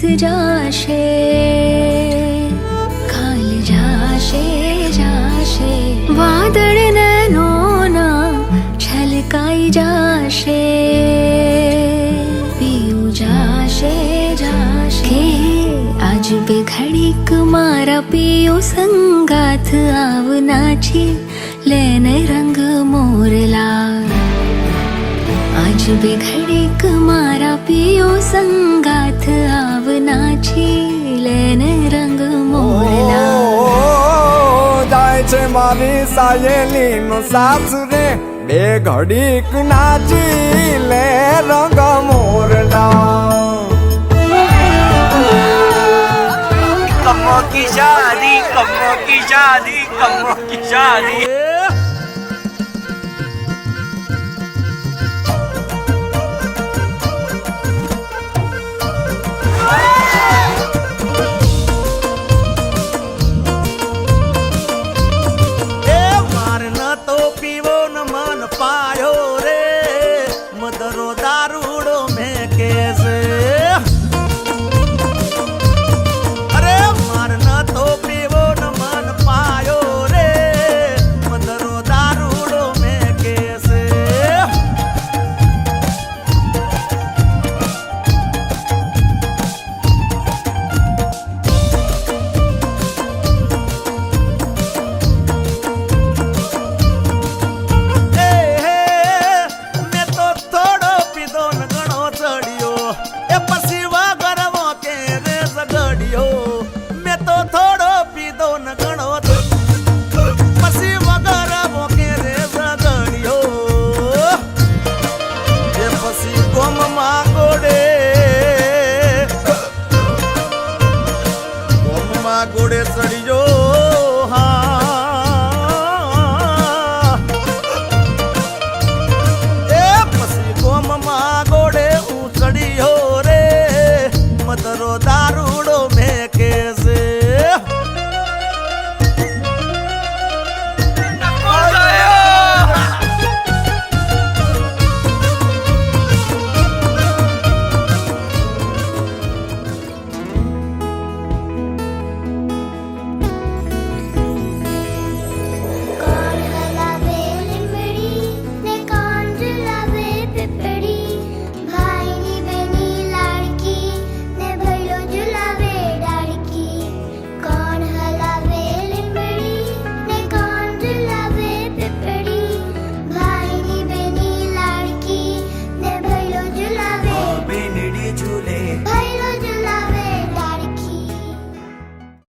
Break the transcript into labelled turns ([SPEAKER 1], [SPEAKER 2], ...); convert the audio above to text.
[SPEAKER 1] जाशे काल जाशे वादळ नैनोना छलकाई जाशे पियू जाशे के आज बे घड़ीक मारा पियू संगाथ आवनाची लेने रंग मोरला आज बे घड़ीक मारा पियो संगाथ आवनाची लेने रंग मोरला
[SPEAKER 2] જાય છે મારી સાયેલીનો સાથ રે બે ઘડીક નાચી લે રંગ મોરલા
[SPEAKER 3] कमो की शादी कमो की शादी कमो की शादी